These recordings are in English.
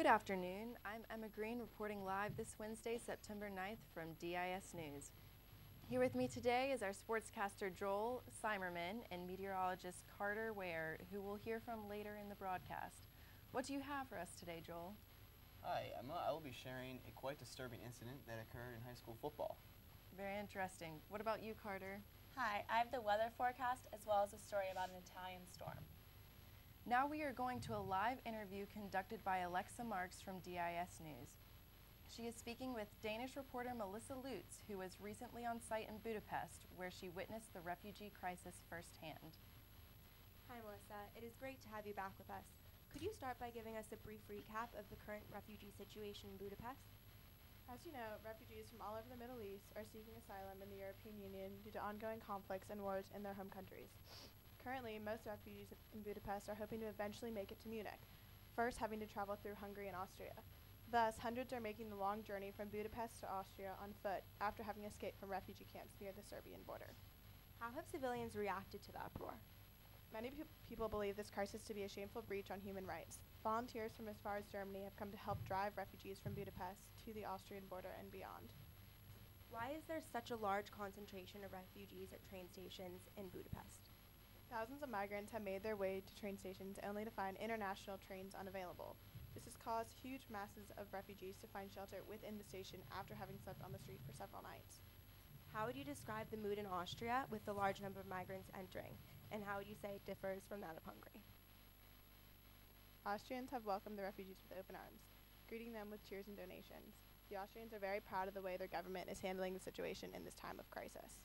afternoon. I'm Emma Green reporting live this Wednesday, September 9th from DIS News. Here with me today is our sportscaster Joel Simerman and meteorologist Carter Ware, who we'll hear from later in the broadcast. What do you have for us today, Joel? Hi, Emma. I will be sharing a quite disturbing incident that occurred in high school football. Very interesting. What about you, Carter? Hi, I have the weather forecast as well as a story about an Italian storm. Now we are going to a live interview conducted by Alexa Marks from DIS News. She is speaking with Danish reporter Melissa Lutz, who was recently on site in Budapest, where she witnessed the refugee crisis firsthand. Hi, Melissa. It is great to have you back with us. Could you start by giving us a brief recap of the current refugee situation in Budapest? As you know, refugees from all over the Middle East are seeking asylum in the European Union due to ongoing conflicts and wars in their home countries. Currently, most refugees in Budapest are hoping to eventually make it to Munich, first having to travel through Hungary and Austria. Thus, hundreds are making the long journey from Budapest to Austria on foot after having escaped from refugee camps near the Serbian border. How have civilians reacted to the uproar? Many people believe this crisis to be a shameful breach on human rights. Volunteers from as far as Germany have come to help drive refugees from Budapest to the Austrian border and beyond. Why is there such a large concentration of refugees at train stations in Budapest? Thousands of migrants have made their way to train stations only to find international trains unavailable. This has caused huge masses of refugees to find shelter within the station after having slept on the street for several nights. How would you describe the mood in Austria with the large number of migrants entering, and how would you say it differs from that of Hungary? Austrians have welcomed the refugees with open arms, greeting them with cheers and donations. The Austrians are very proud of the way their government is handling the situation in this time of crisis.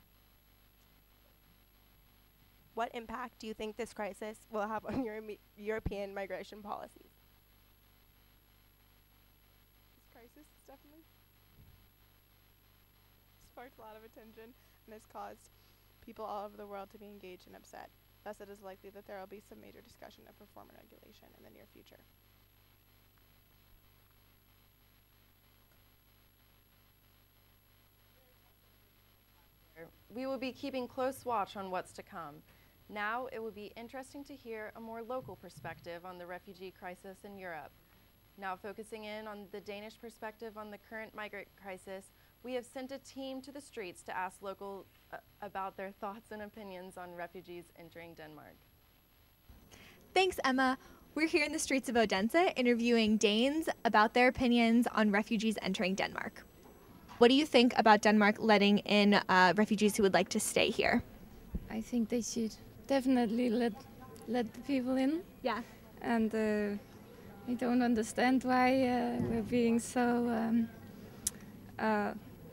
What impact do you think this crisis will have on European migration policies? This crisis has definitely sparked a lot of attention and has caused people all over the world to be engaged and upset. Thus, it is likely that there will be some major discussion of reform and regulation in the near future. We will be keeping close watch on what's to come. Now, it will be interesting to hear a more local perspective on the refugee crisis in Europe. Now, focusing in on the Danish perspective on the current migrant crisis, we have sent a team to the streets to ask locals about their thoughts and opinions on refugees entering Denmark. Thanks, Emma. We're here in the streets of Odense interviewing Danes about their opinions on refugees entering Denmark. What do you think about Denmark letting in refugees who would like to stay here? I think they should definitely let the people in. Yeah. And I don't understand why we're being so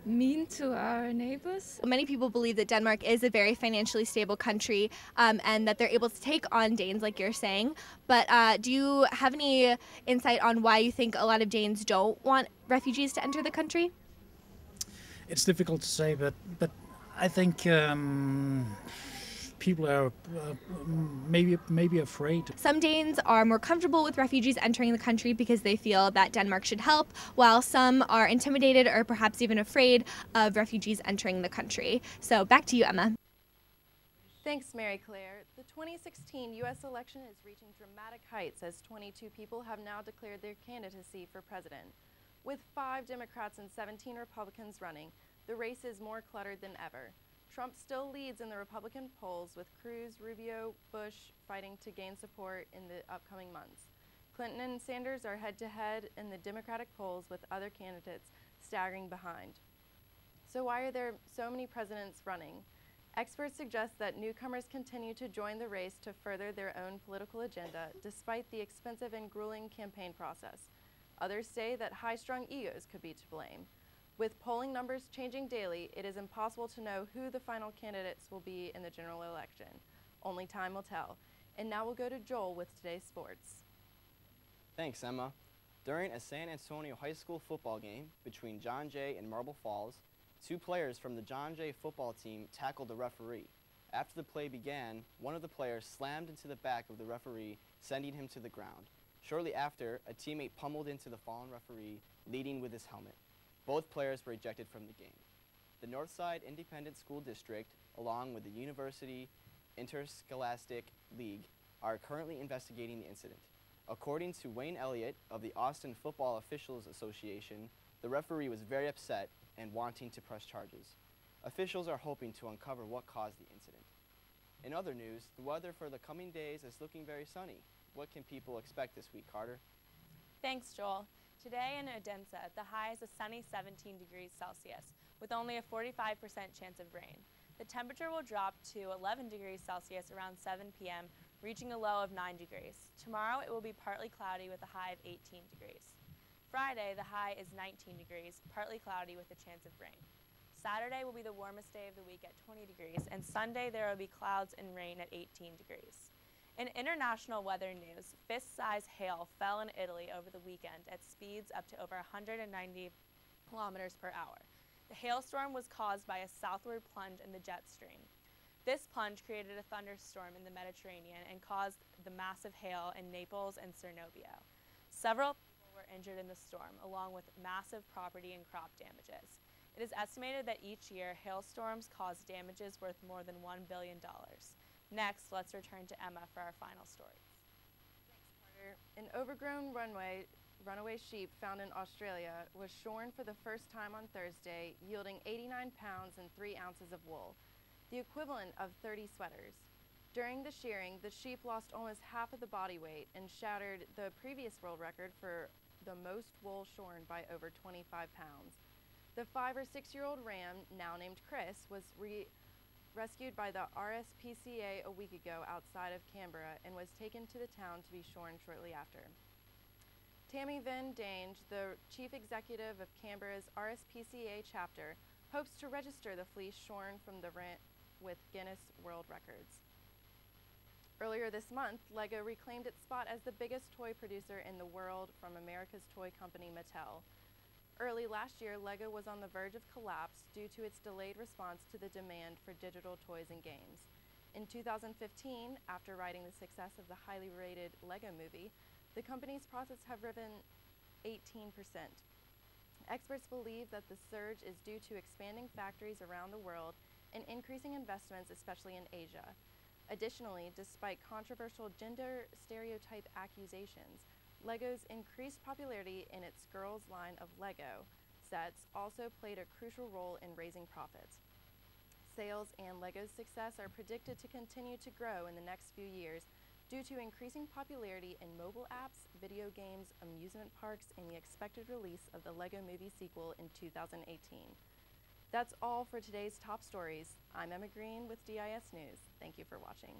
mean to our neighbors. Many people believe that Denmark is a very financially stable country and that they're able to take on Danes, like you're saying. But do you have any insight on why you think a lot of Danes don't want refugees to enter the country? It's difficult to say, but I think people are maybe afraid. Some Danes are more comfortable with refugees entering the country because they feel that Denmark should help, while some are intimidated or perhaps even afraid of refugees entering the country. So back to you, Emma. Thanks, Mary Claire. The 2016 U.S. election is reaching dramatic heights as 22 people have now declared their candidacy for president. With 5 Democrats and 17 Republicans running, the race is more cluttered than ever. Trump still leads in the Republican polls, with Cruz, Rubio, Bush fighting to gain support in the upcoming months. Clinton and Sanders are head-to-head in the Democratic polls, with other candidates staggering behind. So why are there so many presidents running? Experts suggest that newcomers continue to join the race to further their own political agenda, despite the expensive and grueling campaign process. Others say that high-strung egos could be to blame. With polling numbers changing daily, it is impossible to know who the final candidates will be in the general election. Only time will tell. And now we'll go to Joel with today's sports. Thanks, Emma. During a San Antonio high school football game between John Jay and Marble Falls, 2 players from the John Jay football team tackled the referee. After the play began, one of the players slammed into the back of the referee, sending him to the ground. Shortly after, a teammate pummeled into the fallen referee, leading with his helmet. Both players were ejected from the game. The Northside Independent School District, along with the University Interscholastic League, are currently investigating the incident. According to Wayne Elliott of the Austin Football Officials Association, the referee was very upset and wanting to press charges. Officials are hoping to uncover what caused the incident. In other news, the weather for the coming days is looking very sunny. What can people expect this week, Carter? Thanks, Joel. Today in Odense, the high is a sunny 17 degrees Celsius, with only a 45% chance of rain. The temperature will drop to 11 degrees Celsius around 7 p.m., reaching a low of 9 degrees. Tomorrow, it will be partly cloudy with a high of 18 degrees. Friday, the high is 19 degrees, partly cloudy with a chance of rain. Saturday will be the warmest day of the week at 20 degrees, and Sunday there will be clouds and rain at 18 degrees. In international weather news, fist-sized hail fell in Italy over the weekend at speeds up to over 190 kilometers per hour. The hailstorm was caused by a southward plunge in the jet stream. This plunge created a thunderstorm in the Mediterranean and caused the massive hail in Naples and Cernovia. Several people were injured in the storm, along with massive property and crop damages. It is estimated that each year, hailstorms cause damages worth more than $1 billion. Next, let's return to Emma for our final stories. Thanks, Carter. An overgrown runaway sheep found in Australia was shorn for the first time on Thursday, yielding 89 pounds and 3 ounces of wool, the equivalent of 30 sweaters. During the shearing, the sheep lost almost half of the body weight and shattered the previous world record for the most wool shorn by over 25 pounds. The 5 or 6-year-old ram, now named Chris, was rescued by the RSPCA a week ago outside of Canberra and was taken to the town to be shorn shortly after. Tammy Van Dange, the chief executive of Canberra's RSPCA chapter, hopes to register the fleece shorn from the ram with Guinness World Records. Earlier this month, LEGO reclaimed its spot as the biggest toy producer in the world from America's toy company Mattel. Early last year, LEGO was on the verge of collapse due to its delayed response to the demand for digital toys and games. In 2015, after writing the success of the highly rated LEGO movie, the company's profits have risen 18%. Experts believe that the surge is due to expanding factories around the world and increasing investments, especially in Asia. Additionally, despite controversial gender stereotype accusations, LEGO's increased popularity in its girls' line of LEGO sets also played a crucial role in raising profits. Sales and LEGO's success are predicted to continue to grow in the next few years due to increasing popularity in mobile apps, video games, amusement parks, and the expected release of the LEGO Movie sequel in 2018. That's all for today's top stories. I'm Emma Green with DIS News. Thank you for watching.